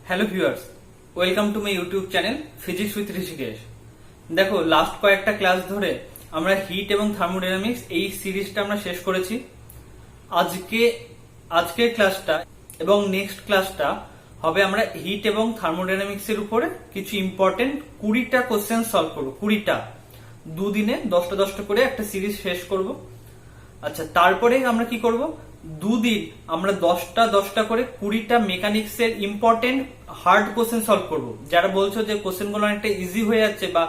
Hello viewers, welcome to my YouTube channel physics with Rishikesh. দেখো, last কয়েকটা class ধরে আমরা হিট এবং থার্মোডাইনামিক্স এই সিরিজটা আমরা শেষ করেছি। আজকের ক্লাসটা এবং নেক্সট ক্লাসটা হবে আমরা হিট এবং থার্মোডাইনামিক্স এর উপরে কিছু ইম্পর্টেন্ট 20টা কোশ্চেন সলভ করবো। 20টা, দুদিনে 10টা 10টা করে একটা সিরিজ শেষ করব। আচ্ছা, তারপরে আমরা কি করব, দুদিন আমরা 10টা 10টা করে 20টা মেকানিক্স এর ইম্পর্টেন্ট হার্ড কোশ্চেন সলভ করব। যারা বলছো যে কোশ্চেন গুলো অনেকটা ইজি হয়ে যাচ্ছে বা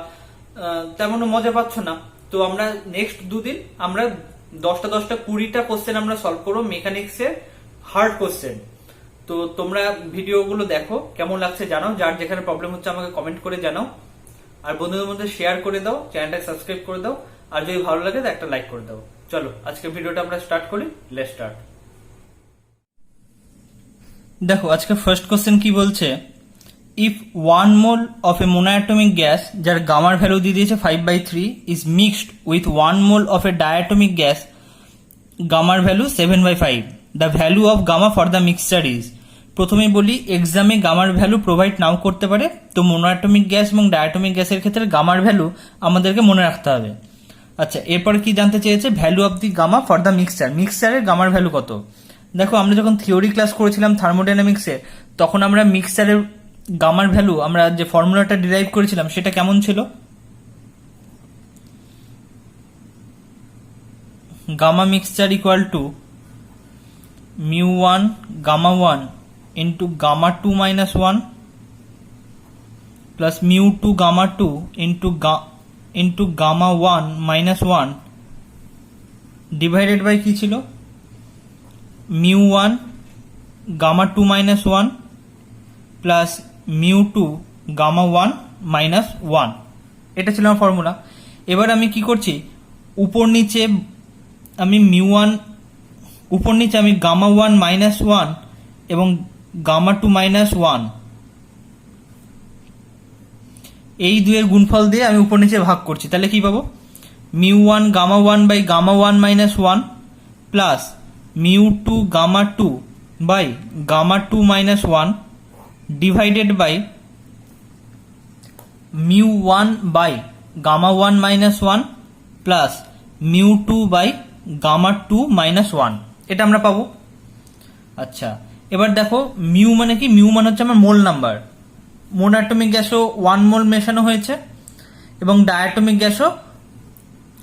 তেমন মজা পাচ্ছ না, তো আমরা নেক্সট দুদিন আমরা 10টা 10টা 20টা কোশ্চেন আমরা সলভ করবো মেকানিক্স এর হার্ড কোশ্চেন। তো তোমরা ভিডিওগুলো দেখো, কেমন লাগছে জানাও, যার যেখানে প্রবলেম হচ্ছে আমাকে কমেন্ট করে জানাও, আর বন্ধুদের মধ্যে শেয়ার করে দাও, চ্যানেলটাকে সাবস্ক্রাইব করে দাও, আর যদি ভালো লাগে তো একটা লাইক করে দাও। চলো আজকে ভিডিওটা আমরা স্টার্ট করি। Let's start. দেখো, আজকে ফার্স্ট কোশ্চেন কি বলছে, if 1 mole of a monoatomic gas যার গামার ভ্যালু দিয়ে দিয়েছে 5/3 is mixed with 1 mole of a diatomic gas গামার value 7/5, the value of gamma for the mixture is. প্রথমেই বলি, এক্সামে গামার ভ্যালু প্রোভাইড নাও করতে পারে, তো মোনোঅ্যাটমিক গ্যাস এবং ডায়াটমিক গ্যাসের ক্ষেত্রে গামার ভ্যালু আমাদেরকে মনে রাখতে হবে। আচ্ছা, এরপর কি জানতে চেয়েছে, value of the gamma for the mixture, মিক্সচারের গামার ভ্যালু কত। দেখো, আমরা যখন থিওরি ক্লাস করেছিলাম থার্মোডাইনামিক্সে, তখন আমরা মিক্সচারের গামার ভ্যালু, আমরা যে ফর্মুলাটা ডিরাইভ করেছিলাম সেটা কেমন ছিল, gamma mixture equal to μ1 gamma 1 into gamma 2 minus 1 plus μ2 gamma 2 into gamma 1 minus 1 divided by কি ছিল, μ1 gamma 2 minus 1 plus μ2 gamma 1 minus 1। এটা ছিল আমার ফর্মুলা। এবার আমি কি করছি, উপর নিচে আমি আমি গামা 1 মাইনাস 1 এবং গামা 2 মাইনাস 1 এই দুয়ের গুণফল দিয়ে আমি উপর নিচে ভাগ করছি। তাহলে কি পাবো, μ1 gamma 1 by gamma 1 minus 1 plus μ2 gamma 2 by gamma 2 minus 1 divided by μ1 by gamma 1 minus 1 plus μ2 by gamma 2 minus 1। এটা আমরা পাবো। আচ্ছা, এবার দেখো, মিউ মানে কি, মিউ মানে হচ্ছে আমার মোল নাম্বার। মোনোঅ্যাটমিক গ্যাসও 1 মোল মেশানো হয়েছে এবং ডায়াটমিক গ্যাসও,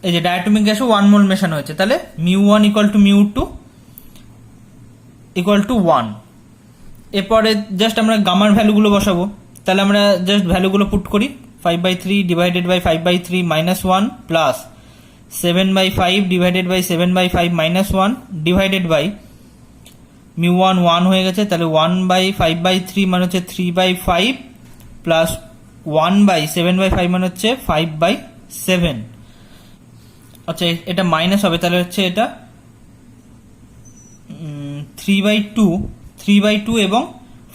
এই যে ডায়াটমিক গ্যাসও 1 মোল মেশানো হয়েছে। তাহলে μ1 ইকুয়াল টু μ2 ইকুয়াল টু 1। এরপরে জাস্ট আমরা গামার ভ্যালুগুলো বসাবো। তাহলে আমরা জাস্ট ভ্যালুগুলো পুট করি, 5/3 divided by 5/3 minus 1 plus 7/5 divided by 7/5 minus 1 divided by μ1 1 হয়ে গেছে। তাহলে 1/5/3 মানে হচ্ছে 3/5 প্লাস 1/7/5 মানে হচ্ছে 5/7। আচ্ছা, এটা মাইনাস হবে, তাহলে হচ্ছে এটা 3/2 এবং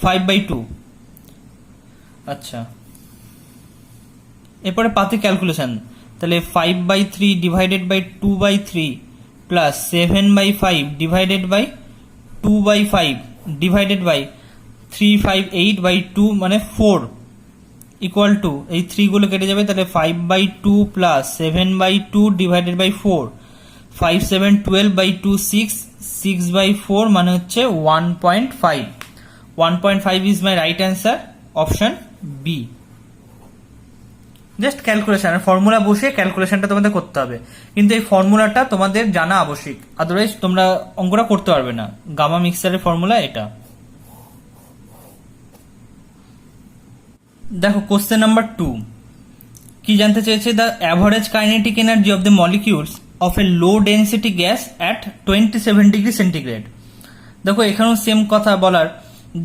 5/2। আচ্ছা, এরপরে পাতে ক্যালকুলেশন। তাহলে 5/3 divided by 2/3 plus 7/5 divided by 2/5 divided by 358/2 মানে 4 ইকুয়াল টু, এই 3 গুলো কেটে যাবে, তাহলে 5/2 প্লাস 7/2 ডিভাইডেড বাই 4, 5 7 12/2 6, 6/4 মানে হচ্ছে 1.5। 1.5 is my right answer, option b. Just calculation, formula বসে ক্যালকুলেশনটা তোমাদের করতে হবে, কিন্তু এই ফর্মুলাটা তোমাদের জানা আবশ্যক, আদারওয়াইজ তোমরা অঙ্কটা করতে পারবে না। গামা মিক্সচারের ফর্মুলা এটা। দেখো, কোশ্চেন নাম্বার 2 কি জানতে চেয়েছে, the average kinetic energy of the molecules of A low density gas at 27 degree centigrade. দেখো, এখানেও সেম কথা বলার,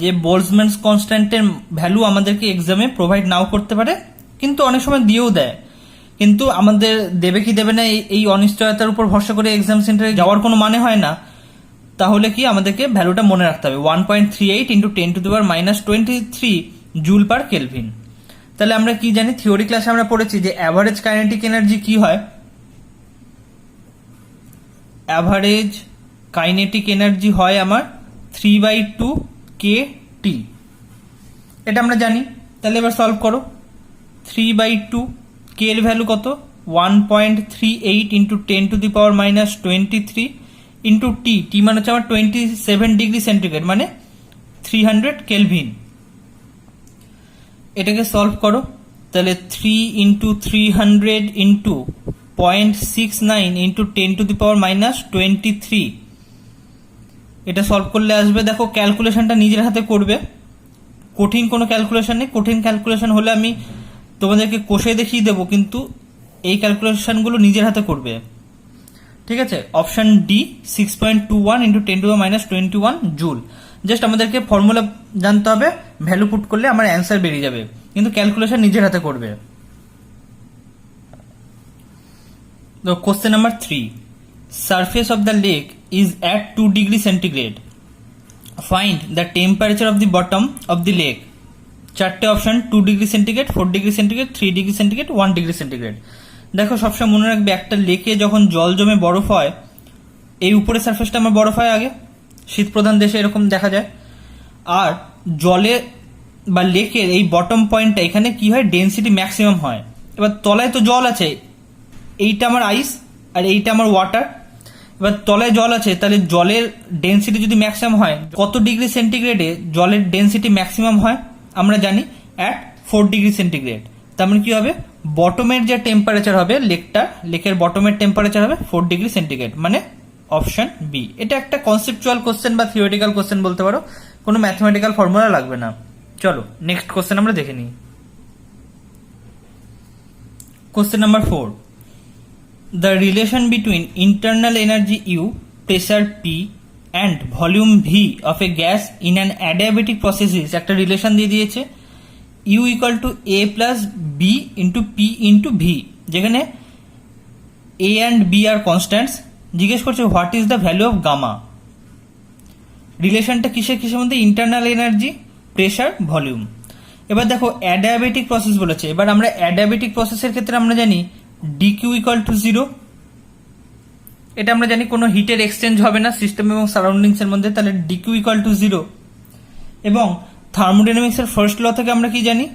যে বোলজম্যানস কনস্ট্যান্টের ভ্যালু আমাদেরকে এক্সামে প্রোভাইড নাও করতে পারে, কিন্তু অনেক সময় দিয়েও দেয়, কিন্তু আমাদের দেবে কি দেবে না এই অনিশ্চয়তার উপর ভরসা করে এক্সাম সেন্টারে যাওয়ার কোনো মানে হয় না। তাহলে কি আমাদেরকে ভ্যালুটা মনে রাখতে হবে, 1.38 ইন্টু 10⁻⁻23 জুল পার কেলভিন। তাহলে আমরা কি জানি, থিওরি ক্লাসে আমরা পড়েছি যে অ্যাভারেজ কাইনেটিক এনার্জি কি হয়, অ্যাভারেজ কাইনেটিক এনার্জি হয় আমার 3/2 kT। এটা আমরা জানি। তাহলে এবার সলভ করো। 3/2 কে এর ভ্যালু কত 1.38 ইন্টু 10⁻⁻23 ইন্টু টি, টি মানে হচ্ছে আমার 27 ডিগ্রি সেন্টিগ্রেড মানে 300 কেলভিন। এটাকে সলভ করো। তাহলে 3 ইন্টু 300 ইন্টু 0.69 ইন্টু 10⁻⁻23, এটা সলভ করলে আসবে। দেখো ক্যালকুলেশনটা নিজের হাতে করবে, কঠিন কোনো ক্যালকুলেশন নেই। কঠিন ক্যালকুলেশন হলে আমি তোমাদেরকে কষে দেখিয়ে দেবো, কিন্তু এই ক্যালকুলেশনগুলো নিজের হাতে করবে, ঠিক আছে। Option D 6.21 into 10⁻⁻21 joule. Just আমাদেরকে ফর্মুলা জানতে হবে, ভ্যালু পুট করলে আমার অ্যান্সার বেরিয়ে যাবে, কিন্তু ক্যালকুলেশন নিজের হাতে করবে। তো question number 3, surface of the lake is at 2 degree centigrade, find the temperature of the bottom of the lake. চারটে option, 2 degree centigrade, 4 degree centigrade, 3 degree centigrade, 1 degree centigrade. দেখো সবসময় মনে রাখবে, একটা লেকে যখন জল জমে বরফ হয়, এই উপরের সারফেসটা আমার বরফ হয় আগে, শীত প্রধান দেশে এরকম দেখা যায়। আর জলে বা লেকের এই বটম পয়েন্টটা, এখানে কি হয়, ডেনসিটি ম্যাক্সিমাম হয়। এবার তলায় তো জল আছে, এইটা আমার আইস আর এইটা আমার ওয়াটার। এবার তলায় জল আছে, তাহলে জলের ডেনসিটি যদি ম্যাক্সিমাম হয়, কত ডিগ্রি সেন্টিগ্রেডে জলের ডেনসিটি ম্যাক্সিমাম হয় আমরা জানি, অ্যাট 4 ডিগ্রি সেন্টিগ্রেড। তার মানে কি হবে, বটমের যে টেম্পারেচার হবে লেকের বটমের টেম্পারেচার হবে 4 ডিগ্রি সেন্টিগ্রেড, মানে অপশন বি। এটা একটা কনসেপচুয়াল কোশ্চেন বা থিওরিটিক্যাল কোশ্চেন বলতে পারো, কোনো ম্যাথমেটিক্যাল ফর্মুলা লাগবে না। চলো নেক্সট কোশ্চেন আমরা দেখে নিই। Question number 4, the relation between internal energy U, pressure P and volume V of a gas in an adiabatic process is, একটা রিলেশন দিয়ে দিয়েছে, U equal to A plus B into P into V, যেখানে A and B are constants। জিজ্ঞেস করছে what is the value of gamma. রিলেশনটা কিসের কিসের মধ্যে, ইন্টারনাল এনার্জি, প্রেসার, ভলিউম। এবার দেখো অ্যাডিয়াবেটিক প্রসেস বলেছে। এবার আমরা অ্যাডিয়াবেটিক প্রসেসের ক্ষেত্রে আমরা জানি ডিকিউ ইকুয়াল টু 0। এটা আমরা জানি কোনো হিটের এক্সচেঞ্জ হবে না সিস্টেম এবং সারাউন্ডিংস এর মধ্যে, তাহলে ডিকিউ ইকুয়াল টু 0। এবং থার্মোডাইনামিক্স এর ফার্স্ট ল থেকে আমরা কি জানি,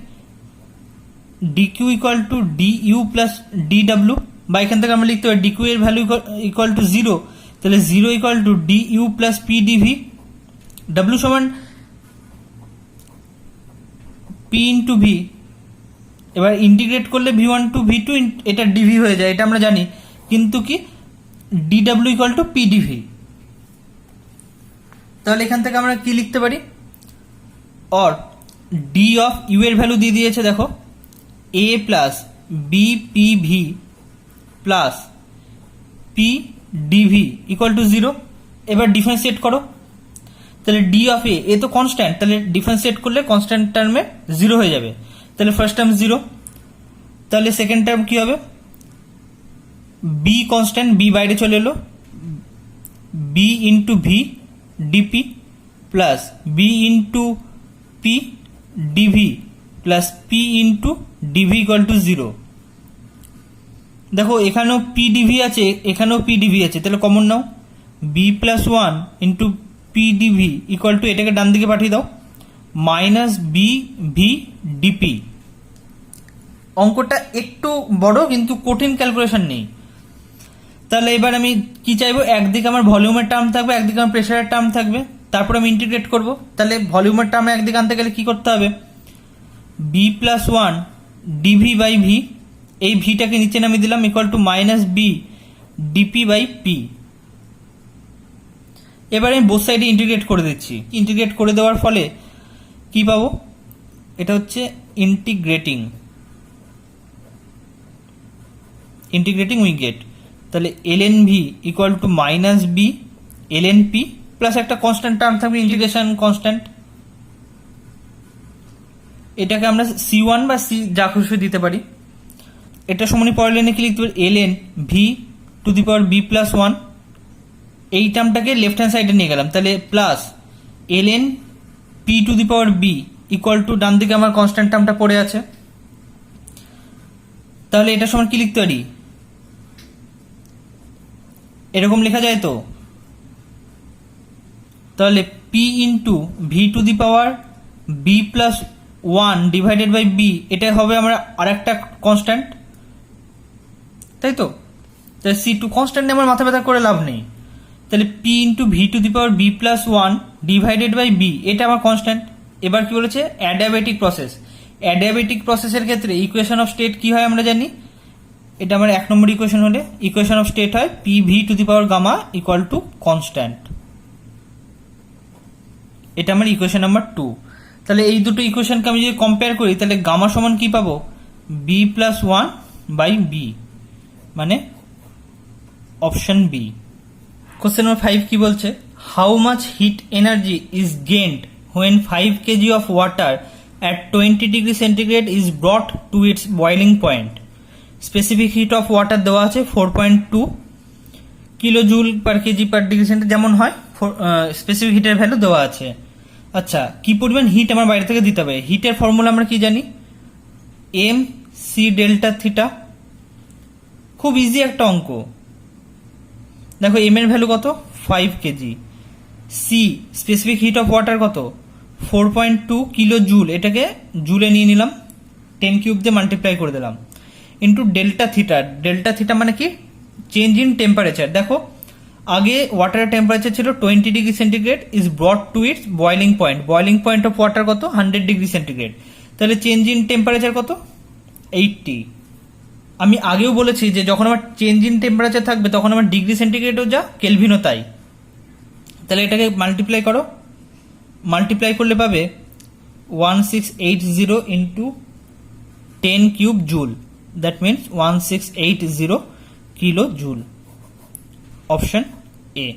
DQ equal to d u plus DW, বা এখান থেকে আমরা লিখতে পারি ডিকিউ এর ভ্যালু ইকুয়াল টু 0, তাহলে 0 equal to d u plus P d v, ডাব্লিউ সমান পি ইন্টু ভি। এবার ইন্টিগ্রেট করলে V1 টু V2 এটা ডিভি হয়ে যায়, এটা আমরা জানি, কিন্তু কি D W equal to P D V. তাহলে এখান থেকে আমরা কি লিখতে পারি, অর ডি অফ ইউ এর ভ্যালু দিয়ে দিয়েছে, দেখো A plus B P V plus P DV equal to 0। এবার ডিফারেন্সিয়েট করো, তাহলে ডি অফ এ তো কনস্ট্যান্ট, তাহলে ডিফারেন্সিয়েট করলে কনস্ট্যান্ট টার্মে 0 হয়ে যাবে, তাহলে ফার্স্ট টার্ম 0, তাহলে সেকেন্ড টার্ম কি হবে, বি কনস্ট্যান্ট, বি বাইরে চলে এলো, b into v d p plus b into p d v plus p into d v equal to 0। দেখো এখানেও পি ডিভি আছে, এখানেও পি ডিভি আছে, তাহলে কমন নাও, b plus 1 into p DV equal to, এটাকে ডান দিকে পাঠিয়ে দাও, মাইনাস বি ভি ডিপি। অঙ্কটা একটু বড় কিন্তু কঠিন ক্যালকুলেশন নেই। তাহলে এবার আমি কি চাইবো, একদিকে আমার ভলিউমের টার্ম থাকবে, একদিকে আমার প্রেসারের টার্ম থাকবে, তারপর আমি ইন্টিগ্রেট করব। তাহলে ভলিউমের টার্ম একদিকে আনতে গেলে কি করতে হবে, b plus 1 d v by v, এই ভিটাকে নিচে নামিয়ে দিলাম, equal to minus b d p by p. এবার আমি বোথ সাইডে ইন্টিগ্রেট করে দিচ্ছি। ইন্টিগ্রেট করে দেওয়ার ফলে কি পাবো, এটা হচ্ছে ইন্টিগ্রেটিং উই গেট, তাহলে ln v equal to minus b ln p plus একটা কনস্ট্যান্ট টার্ম থাকবে, ইন্টিগ্রেশন কনস্ট্যান্ট, এটাকে আমরা c1 বা c যা খুশি দিতে পারি। এটা সমানই পরের লাইনে কি লিখতে পারি, ln v to the power b plus 1, এই টার্মটাকে লেফট হ্যান্ড সাইডে নিয়ে গেলাম, তাহলে plus ln p to the power b equal to, ডান দিকে আমার কনস্ট্যান্ট টার্মটা পড়ে আছে, তাহলে এটা সমান কি লিখতে পারি, এরকম লেখা যায় তো, তাহলে p into v to the power b plus 1 divided by b, এটা হবে আমার আরেকটা কনস্ট্যান্ট, তাই তো? তাহলে C2 কনস্ট্যান্ট আমার মাথা ব্যথা করে লাভ নেই। তাহলে P into v to the power b plus 1 divided by b, এটা আমার কনস্ট্যান্ট। এবার কি বলেছে? Adiabatic process. অ্যাডিয়াবেটিক প্রসেসের ক্ষেত্রে ইকুয়েশন অফ স্টেট কি হয় আমরা জানি, এটা আমার 1 নম্বর ইকুয়েশন হলে ইকুয়েশন অফ স্টেট হয় p v to the power gamma equal to constant. এটা আমার ইকুয়েশন নাম্বার 2। তাহলে এই দুটো ইকুয়েশনকে আমি যদি কম্পেয়ার করি তাহলে গামা সমান কি পাবো? বি প্লাস 1 বাই বি, মানে অপশন বি। কোশ্চেন নাম্বার 5 কি বলছে? How much hit energy is gained when 5 kg of water at 20 degree centigrade is brought to its boiling point? Specific heat of water দেওয়া আছে 4.2 kilo joule per KG পার degree centigrade যেমন হয়, specific হিটের value দেওয়া আছে। আচ্ছা, কি পরিমাণ hit আমার বাইরে থেকে দিতে হবে? হিটের ফর্মুলা আমরা কি জানি? M c delta theta. খুব ইজি একটা অঙ্ক। দেখো এম এর ভ্যালু কত? 5 kg. C specific heat of water কত? 4.2 কিলো জুল, এটাকে জুলে নিয়ে নিলাম, 10 কিউব দিয়ে মাল্টিপ্লাই করে দিলাম, into delta theta. Delta theta মানে কি? Change in temperature. দেখো আগে ওয়াটারের টেম্পারেচার ছিল 20 degree centigrade, is ব্রট to its boiling point. Boiling point of water কত? 100 ডিগ্রি সেন্টিগ্রেড। তাহলে চেঞ্জ ইন টেম্পারেচার কত? 80। আমি আগেও বলেছি যে যখন আমার চেঞ্জ ইন টেম্পারেচার থাকবে তখন আমার ডিগ্রি সেন্টিগ্রেডও যা, কেলভিনও তাই। তাহলে এটাকে মাল্টিপ্লাই করো, মাল্টিপ্লাই করলে পাবে 1680 into 10 cube joule, that means 1680 kilo joule. Option A.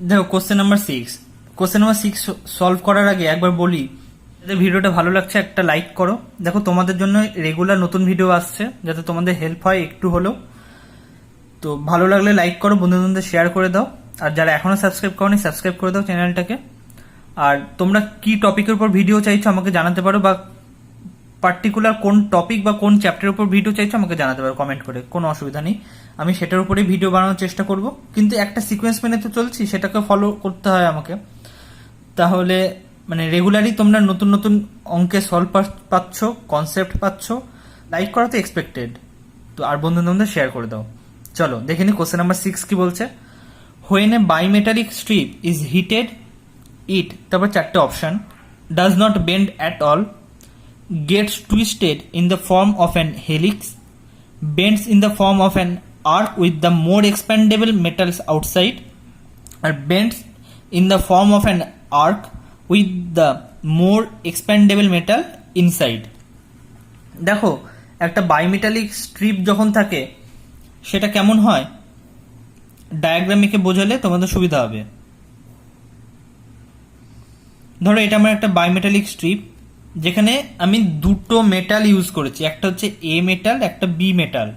দেখো question number 6। Question number 6 solve করার আগে একবার বলি, যাদের ভিডিওটা ভালো লাগছে একটা লাইক করো। দেখো তোমাদের জন্য রেগুলার নতুন ভিডিও আসছে, যাতে তোমাদের হেল্প হয় একটু হলেও। তো ভালো লাগলে লাইক করো, বন্ধুদের শেয়ার করে দাও, আর যারা এখনো সাবস্ক্রাইব করোনি সাবস্ক্রাইব করে দাও চ্যানেলটাকে। আর তোমরা কি টপিকের উপর ভিডিও চাইছো আমাকে জানাতে পারো, বা পার্টিকুলার কোন টপিক বা কোন চ্যাপ্টারের উপর ভিডিও চাইছো আমাকে জানাতে পারো কমেন্ট করে, কোনো অসুবিধা নেই, আমি সেটার উপরেই ভিডিও বানানোর চেষ্টা করব। কিন্তু একটা সিকোয়েন্স মেনে তো চলছি, সেটাকে ফলো করতে হয় আমাকে। তাহলে মানে রেগুলারই তোমরা নতুন নতুন অঙ্কে সলভ পাচ্ছ, কনসেপ্ট পাচ্ছ। লাইক করা তো এক্সপেক্টেড, তো আর বন্ধুদের শেয়ার করে দাও। চলো দেখে নি কোশ্চেন নাম্বার 6 কি বলছে। When a bimetallic strip is heated, it, তারপর 4টে option, does not bend at all, gets twisted in the form of an helix, bends in the form of an arc with the more expandable metals outside, or bends in the form of an arc with the more expandable metal inside. দেখো একটা বাইমেটালিক strip যখন থাকে সেটা কেমন হয়, ডায়াগ্রামিকে বোঝালে তোমাদের সুবিধা হবে। ধরো এটা আমার একটা বাইমেটালিক স্ট্রিপ, যেখানে আমি দুটো মেটাল ইউজ করেছি, একটা হচ্ছে এ মেটাল, একটা বি মেটাল।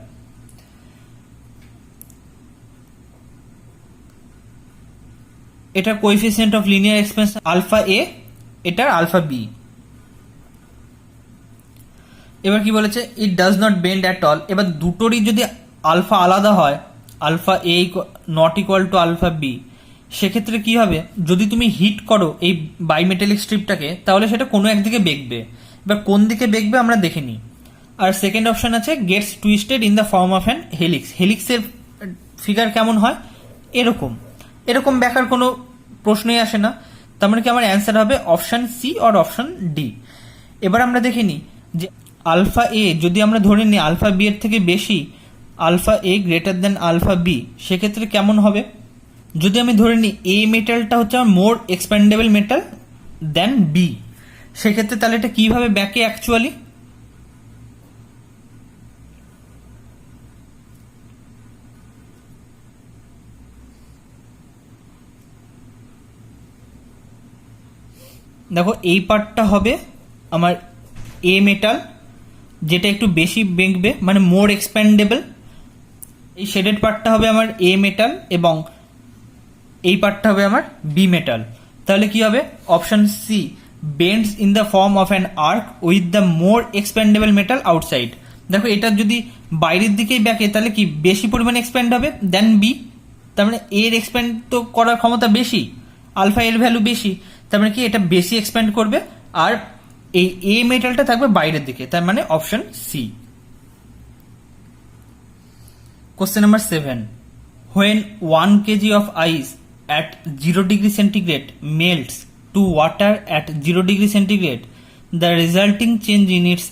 এটা coefficient of linear expansion alpha A, এটা আলফা বি। এবার কি বলেছে? It does not bend at all. এবার দুটোরই যদি আলফা আলাদা হয়, alpha A not equal to alpha B, সেক্ষেত্রে কি হবে? যদি তুমি হিট করো এই বাইমেটালিক স্ট্রিপটাকে, তাহলে সেটা কোনো একদিকে বেঁকবে। এবার কোন দিকে বেঁকবে আমরা দেখে নিই। আর সেকেন্ড অপশন আছে gets twisted in the form of an helix. হেলিক্সের ফিগার কেমন হয়? এরকম। এরকম বেঁকার কোনো প্রশ্নই আসে না। তার মানে কি আমার অ্যান্সার হবে option c or option d. এবার আমরা দেখে নিই যে আলফা এ যদি আমরা ধরে নিই আলফা বি এর থেকে বেশি, আলফা এ গ্রেটার দেন আলফা বি, সেক্ষেত্রে কেমন হবে? যদি আমি ধরে নিই এ মেটালটা হচ্ছে আমার মোর এক্সপ্যান্ডেবল মেটাল দেন বি, সেক্ষেত্রে তাহলে এটা কিভাবে ব্যাকে অ্যাকচুয়ালি? দেখো এই পার্টটা হবে আমার এ মেটাল, যেটা একটু বেশি বেঁকবে, মানে মোর এক্সপ্যান্ডেবল। এই শেডেড পার্টটা হবে আমার এ মেটাল, এবং এই পার্টটা হবে আমার বি মেটাল। তাহলে কি হবে? Option C, bends in the form of an arc with the more expandable metal outside. দেখো এটা যদি বাইরের দিকেই ব্যাকে, তাহলে কি বেশি পরিমাণে এক্সপ্যান্ড হবে দেন বি। তার মানে এর এক্সপ্যান্ড তো করার ক্ষমতা বেশি, আলফা এর ভ্যালু বেশি, তার মানে কি এটা বেশি এক্সপ্যান্ড করবে। আর এই এ মেটালটা থাকবে বাইরের দিকে, তার মানে option c. Question number 7, when 1 kg of ice at 0 degree centigrade melts to water at 0 degree centigrade, the resulting change in its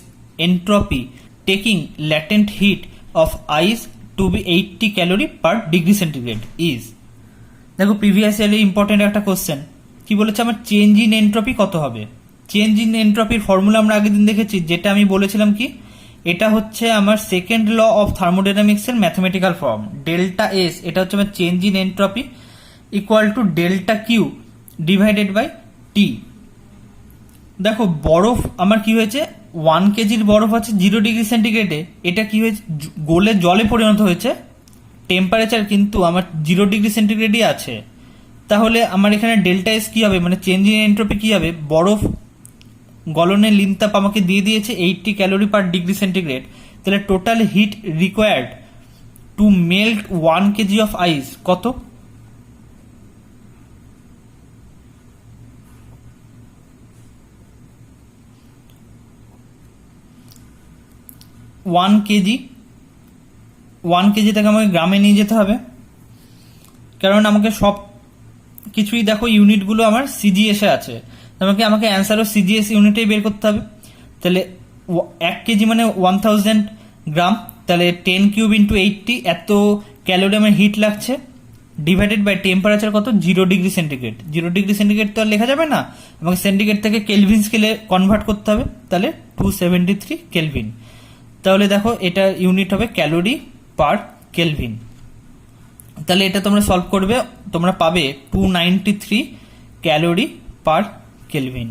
entropy taking latent heat of ice to be 80 calorie per degree centigrade is। দেখো previous ইয়ারে important একটা question, কি বলেছে আমার change in entropy কত হবে। Change in এন্ট্রপির formula আমরা আগের দিন দেখেছি, যেটা আমি বলেছিলাম কি এটা হচ্ছে আমার সেকেন্ড ল অফ থার্মোডাইনামিক্স এর ম্যাথমেটিক্যাল ফর্ম। ডেল্টা এস এটা হচ্ছে আমার change in entropy equal to delta Q divided by T. দেখো বরফ আমার কি হয়েছে, 1 কেজির বরফ আছে 0 ডিগ্রি সেন্টিগ্রেডে, এটা কি হয়েছে গলে জলে পরিণত হয়েছে, টেম্পারেচার কিন্তু আমার 0 ডিগ্রি সেন্টিগ্রেডই আছে। তাহলে আমার এখানে ডেল্টা এস কি হবে, মানে চেঞ্জ ইন এন্ট্রপি কি হবে, বরফ গলনের লিনতাপ আমাকে দিয়ে দিয়েছে 80 ক্যালোরি পার ডিগ্রি সেন্টিগ্রেড, তাহলে total heat required to melt 1 KG of ice কত, ওয়ান কেজি থেকে আমাকে গ্রামে নিয়ে যেতে হবে, কারণ আমাকে সব কিছুই দেখো ইউনিটগুলো আমার সিজিএসে আছে, আমাকে অ্যান্সারও সিজিএস ইউনিটেই বের করতে হবে। তাহলে 1 কেজি মানে 1000 গ্রাম, তাহলে 10 কিউব ইন্টু 80 এত ক্যালোরি আমার হিট লাগছে, ডিভাইডেড বাই টেম্পারেচার কত 0 ডিগ্রি সেন্টিগ্রেড। 0 ডিগ্রি সেন্টিগ্রেড তো আর লেখা যাবে না, আমাকে সেন্টিগ্রেড থেকে কেলভিন স্কেলে কনভার্ট করতে হবে, তাহলে 273 কেলভিন। তাহলে দেখো এটা ইউনিট হবে ক্যালোরি পার কেলভিন। তাহলে এটা তোমরা সলভ করবে, তোমরা পাবে 293 ক্যালোরি পার কেলভিন।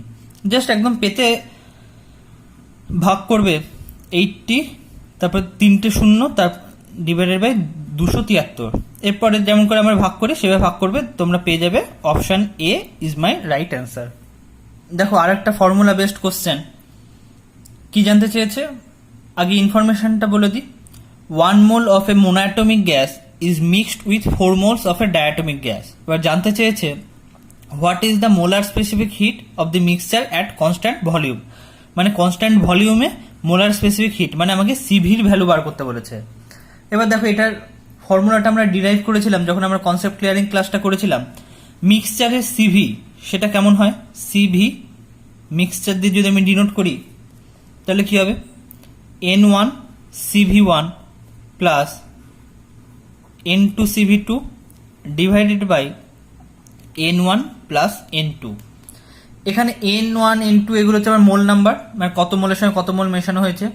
জাস্ট একদম পেতে ভাগ করবে 80, তারপর 3টে শূন্য, তার ডিভাইডেড বাই 273। এরপরে যেমন করে আমরা ভাগ করি সেভাবে ভাগ করবে, তোমরা পেয়ে যাবে option A is my right answer. দেখো আর একটা ফর্মুলা বেসড কোশ্চেন, কি জানতে চেয়েছে আগে ইনফরমেশনটা বলে দিই। 1 mole of a monoatomic gas is mixed with 4 moles of a diatomic gas. এবার জানতে চেয়েছে what is the molar specific heat of the mixture at constant volume, মানে কনস্ট্যান্ট ভলিউমে মোলার স্পেসিফিক হিট, মানে আমাকে সিভির ভ্যালু বার করতে বলেছে। এবার দেখো এটার ফর্মুলাটা আমরা ডিরাইভ করেছিলাম যখন আমরা কনসেপ্ট ক্লিয়ারিং ক্লাসটা করেছিলাম। মিক্সচারের সিভি সেটা কেমন হয়, সিভি মিক্সচার দিয়ে যদি আমি ডিনোট করি তাহলে কি হবে, N1 CV1 plus N2 CV2 divided by N1 plus N2। এখানে N1 N2 এগুলো হচ্ছে আমার মোল নাম্বার, মানে কত মোলের সঙ্গে কত মোল মেশানো হয়েছে।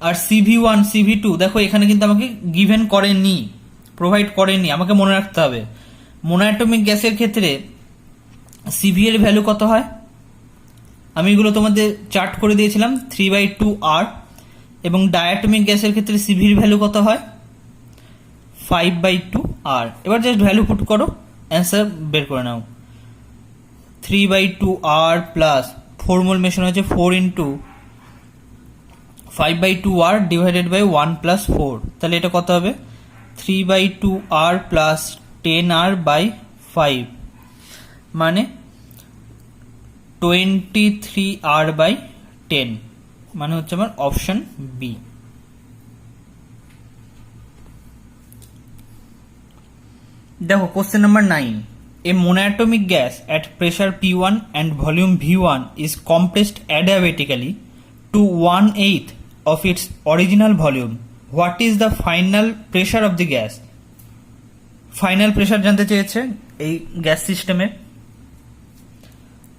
আর CV1 CV2 দেখো এখানে কিন্তু আমাকে গিভেন করেনি, প্রোভাইড করেনি, আমাকে মনে রাখতে হবে। মোনোঅ্যাটমিক গ্যাসের ক্ষেত্রে সিভি এর ভ্যালু কত হয়, আমি এগুলো তোমাদের চার্ট করে দিয়েছিলাম 3/2R, এবং ডায়াটমিক গ্যাসের ক্ষেত্রে সিভির ভ্যালু কত হয় 5/2R। এবার জাস্ট ভ্যালু পুট করো, অ্যান্সার বের করে নাও। 3/2R প্লাস 4 মোল মেশানো হয়েছে 4 into 5/2R divided by 1 plus 4, তাহলে এটা কত হবে 3/2R প্লাস 10R বাই 5, মানে 23R বাই 10, মানে হচ্ছে আমার অপশন বি। দেখো question number 9, A monoatomic gas at pressure P1 and volume V1 is compressed adiabatically to 1/8 of its original volume. What is the final pressure of the gas? Final pressure জানতে চেয়েছে এই gas সিস্টেমে।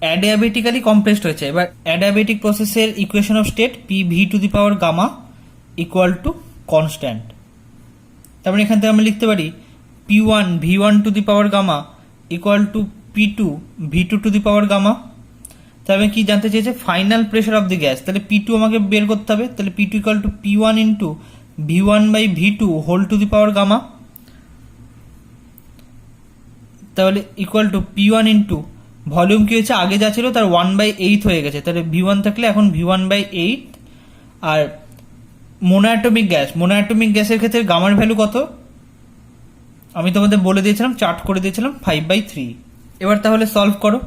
অ্যাডিয়াবেটিক্যালি compressed হয়েছে। এবার adiabatic প্রসেসের equation of state PV to the power gamma equal to constant. তারপরে এখান থেকে আমরা লিখতে পারি P1 V1 to the power gamma equal to P2 V2 to the power gamma. তাহলে কি জানতে চেয়েছে final pressure of the gas, তাহলে P2 আমাকে বের করতে হবে, তাহলে P2 equal to P1 into V1 by V2 whole to the power gamma, তাহলে equal to P1 into volume কি হয়েছে আগে যা ছিল তার 1/8 হয়ে গেছে, তাহলে V1 থাকলে এখন V1/8। আর মোনোঅ্যাটমিক গ্যাসের ক্ষেত্রে গামার ভ্যালু কত আমি তোমাদের বলে দিয়েছিলাম, চার্ট করে দিয়েছিলাম 5/3। এবার তাহলে সলভ করো,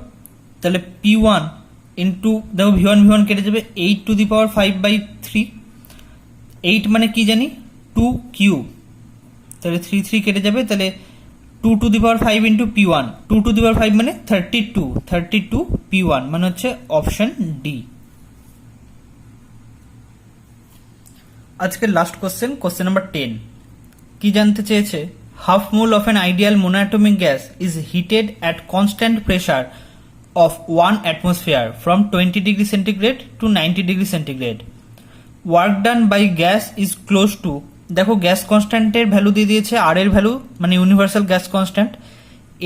তাহলে P1 ইন্টু দেখো v1 কেটে যাবে 8⁵/3। 8 মানে কি জানি 2 কিউব, তাহলে 3 কেটে যাবে, তাহলে 2⁵ ইন্টু p1, 2⁵ মানে 32 p1 মানে হচ্ছে অপশন ডি। আজকের লাস্ট কোশ্চেন নাম্বার 10 কি জানতে চেয়েছে, half mole of an ideal monoatomic gas is heated at constant pressure of 1 atmosphere from 20°C to 90°C. Work done by gas is close to, দেখো gas কনস্ট্যান্টের value দিয়ে দিয়েছে, আর এর ভ্যালু মানে universal gas constant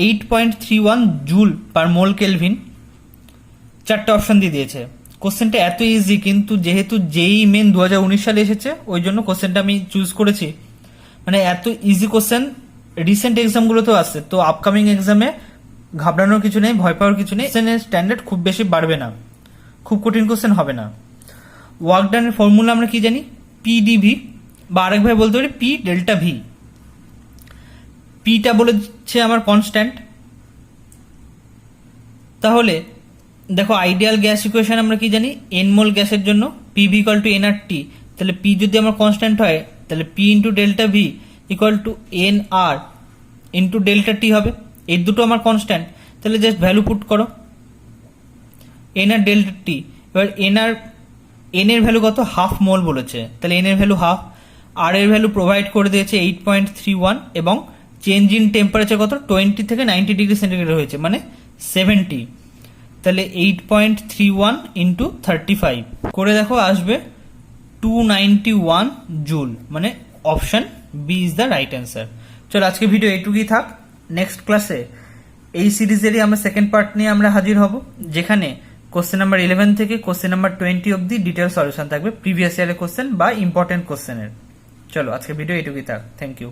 8.31 joule per mole kelvin. চারটে option দিয়ে দিয়েছে। কোশ্চেনটা এত ইজি, কিন্তু যেহেতু যেই মেন 2019 সালে এসেছে ওই জন্য কোশ্চেনটা আমি চুজ করেছি। মানে এত ইজি কোশ্চেন রিসেন্ট এক্সামগুলোতেও আসছে, তো আপকামিং এক্সামে ঘাবড়ানোর কিছু নেই, ভয় পাওয়ার কিছু নেই। কোশ্চেনের স্ট্যান্ডার্ড খুব বেশি বাড়বে না, খুব কঠিন কোশ্চেন হবে না। ওয়ার্ক ডানের ফর্মুলা আমরা কি জানি, পিডিভি, বা আরেকভাবে বলতে পারি পি ডেল্টা ভি। পিটা বলেছে আমার কনস্ট্যান্ট, তাহলে দেখো আইডিয়াল গ্যাস ইকুয়েশন আমরা কি জানি, এন মোল গ্যাসের জন্য পিভি ইকুয়াল টু এনআরটি, তাহলে পি যদি আমার কনস্ট্যান্ট হয় তাহলে P into delta V equal to N R into delta T হবে। এই দুটো আমার কনস্ট্যান্ট, তাহলে জাস্ট ভ্যালু পুট করো এন আর ডেল্টা টি। এবার এন এর ভ্যালু কত, হাফ মোল বলেছে, তাহলে এন এর ভ্যালু হাফ, আর এর ভ্যালু প্রোভাইড করে দিয়েছে 8.31, এবং চেঞ্জ ইন টেম্পারেচার কত 20 থেকে 90°C হয়েছে মানে 70, তাহলে 8.31 ইন্টু 35 করে দেখো আসবে 291 জুল, মানে option b is the right answer. চলো আজকে ভিডিও এইটুকুই থাক। নেক্সট ক্লাসে এই সিরিজেরই আমরা সেকেন্ড পার্ট নিয়ে আমরা হাজির হব, যেখানে কোশ্চেন নাম্বার 11 থেকে কোশ্চেন নাম্বার 20 অব্দি ডিটেল সলিউশন থাকবে প্রিভিয়াস ইয়ারের কোশ্চেন বা ইম্পর্টেন্ট কোশ্চেনের। চলো আজকে ভিডিও এইটুকুই থাক, থ্যাংক ইউ।